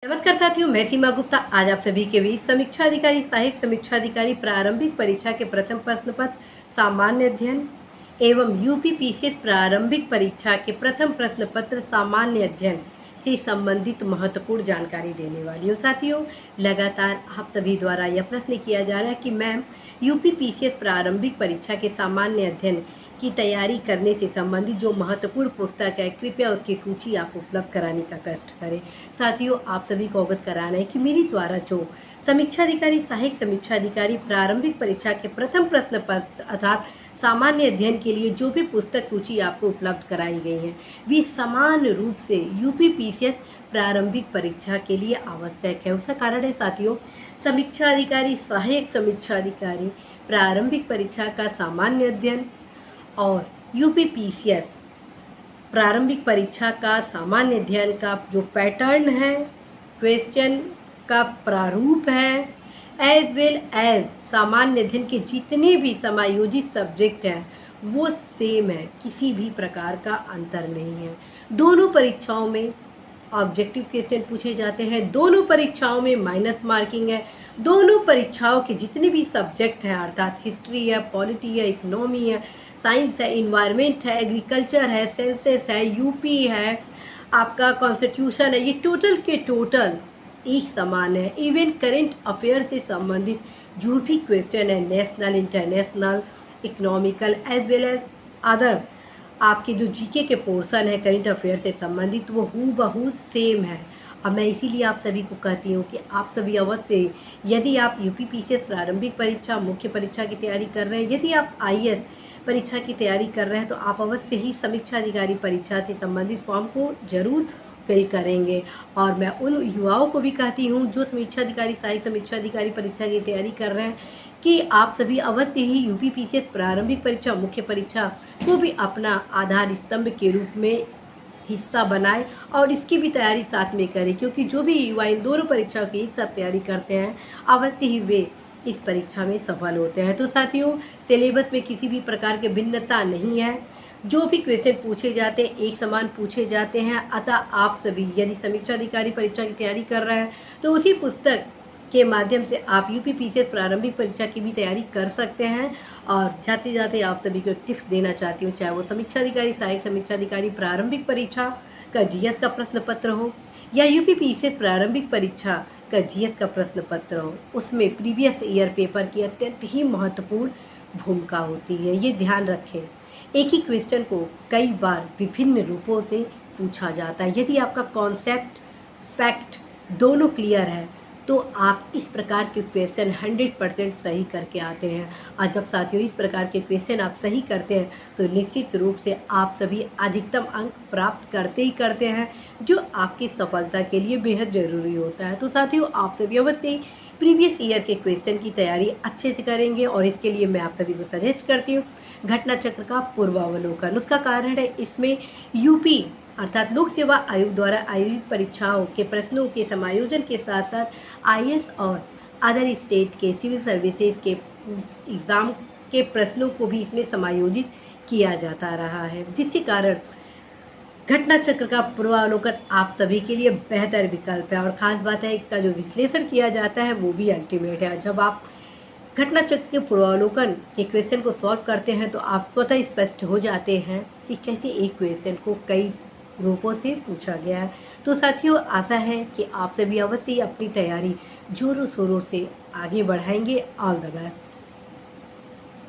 नमस्कार साथियों, मैं सीमा गुप्ता आज आप सभी के बीच समीक्षा अधिकारी सहायक समीक्षा अधिकारी प्रारंभिक परीक्षा के प्रथम प्रश्न पत्र सामान्य अध्ययन एवं यूपीपीसीएस प्रारंभिक परीक्षा के प्रथम प्रश्न पत्र सामान्य अध्ययन से संबंधित महत्वपूर्ण जानकारी देने वाली हूँ। साथियों, लगातार आप सभी द्वारा यह प्रश्न किया जा रहा है कि मैम यूपीपीसीएस प्रारंभिक परीक्षा के सामान्य अध्ययन की तैयारी करने से संबंधित जो महत्वपूर्ण पुस्तक है, कृपया उसकी सूची आप उपलब्ध कराने का कष्ट करें। साथियों, आप सभी को अवगत कराना है कि मेरे द्वारा जो समीक्षा अधिकारी सहायक समीक्षा अधिकारी प्रारंभिक परीक्षा के प्रथम प्रश्न पत्र अर्थात सामान्य अध्ययन के लिए जो भी पुस्तक सूची आपको उपलब्ध कराई गई है, वे समान रूप से यूपीपीसीएस प्रारंभिक परीक्षा के लिए आवश्यक है। उसका कारण है साथियों, समीक्षा अधिकारी सहायक समीक्षा अधिकारी प्रारंभिक परीक्षा का सामान्य अध्ययन और यूपीपीसीएस प्रारंभिक परीक्षा का सामान्य अध्ययन का जो पैटर्न है, क्वेश्चन का प्रारूप है, एज वेल एज सामान्य अध्ययन के जितने भी समायोजित सब्जेक्ट हैं वो सेम है, किसी भी प्रकार का अंतर नहीं है। दोनों परीक्षाओं में ऑब्जेक्टिव क्वेश्चन पूछे जाते हैं, दोनों परीक्षाओं में माइनस मार्किंग है, दोनों परीक्षाओं के जितने भी सब्जेक्ट हैं अर्थात हिस्ट्री है, पॉलिटी है, इकोनॉमी है, साइंस है, इन्वायरमेंट है, एग्रीकल्चर है, सेंसस है, यूपी है, आपका कॉन्स्टिट्यूशन है, ये टोटल के टोटल एक समान है। इवन करेंट अफेयर से संबंधित जो भी क्वेश्चन है, national, international, economical as well as other आपके जो जीके के पोर्शन है करेंट अफेयर से संबंधित, वो हूबहू सेम है। अब मैं इसीलिए आप सभी को कहती हूँ कि आप सभी अवश्य, यदि आप यूपीपीसीएस प्रारंभिक परीक्षा मुख्य परीक्षा की तैयारी कर रहे हैं, यदि आप आईएएस परीक्षा की तैयारी कर रहे हैं, तो आप अवश्य ही समीक्षा अधिकारी परीक्षा से संबंधित फॉर्म को जरूर फिल करेंगे। और मैं उन युवाओं को भी कहती हूँ जो समीक्षा अधिकारी सहायक समीक्षा अधिकारी परीक्षा की तैयारी कर रहे हैं कि आप सभी अवश्य ही यूपीपीसीएस प्रारंभिक परीक्षा मुख्य परीक्षा को भी अपना आधार स्तंभ के रूप में हिस्सा बनाए और इसकी भी तैयारी साथ में करें, क्योंकि जो भी युवा इन दोनों परीक्षाओं की एक साथ तैयारी करते हैं अवश्य ही वे इस परीक्षा में सफल होते हैं। तो साथियों, सिलेबस में किसी भी प्रकार की भिन्नता नहीं है, जो भी क्वेश्चन पूछे जाते हैं एक समान पूछे जाते हैं। अतः आप सभी यदि समीक्षा अधिकारी परीक्षा की तैयारी कर रहे हैं तो उसी पुस्तक के माध्यम से आप यूपीपीसीएस प्रारंभिक परीक्षा की भी तैयारी कर सकते हैं। और जाते जाते आप सभी को टिप्स देना चाहती हूँ, चाहे वो समीक्षा अधिकारी सहायक समीक्षा अधिकारी प्रारंभिक परीक्षा का जीएस का प्रश्न पत्र हो या यूपीपीसीएस प्रारंभिक परीक्षा का जीएस का प्रश्न पत्र हो, उसमें प्रीवियस ईयर पेपर की अत्यंत ही महत्वपूर्ण भूमिका होती है। ये ध्यान रखें, एक ही क्वेश्चन को कई बार विभिन्न रूपों से पूछा जाता है। यदि आपका कॉन्सेप्ट फैक्ट दोनों क्लियर है तो आप इस प्रकार के क्वेश्चन 100% सही करके आते हैं। और जब साथियों इस प्रकार के क्वेश्चन आप सही करते हैं तो निश्चित रूप से आप सभी अधिकतम अंक प्राप्त करते ही करते हैं, जो आपकी सफलता के लिए बेहद ज़रूरी होता है। तो साथियों, आप सभी अवश्य प्रीवियस ईयर के क्वेश्चन की तैयारी अच्छे से करेंगे और इसके लिए मैं आप सभी को सजेस्ट करती हूँ घटना चक्र का पूर्वावलोकन। उसका कारण है इसमें यूपी अर्थात लोक सेवा आयोग द्वारा आयोजित परीक्षाओं के प्रश्नों के समायोजन के साथ साथ आईएएस और अदर स्टेट के सिविल सर्विसेज के एग्ज़ाम के प्रश्नों को भी इसमें समायोजित किया जाता रहा है, जिसके कारण घटना चक्र का पूर्वावलोकन आप सभी के लिए बेहतर विकल्प है। और ख़ास बात है, इसका जो विश्लेषण किया जाता है वो भी अल्टीमेट है। जब आप घटना चक्र के पूर्वावलोकन के क्वेश्चन को सॉल्व करते हैं तो आप स्वतः स्पष्ट हो जाते हैं कि कैसे एक क्वेश्चन को कई रूपों से पूछा गया है। तो साथियों, आशा है कि आप सभी अवश्य अपनी तैयारी जोरों शोरों से आगे बढ़ाएंगे। All the best.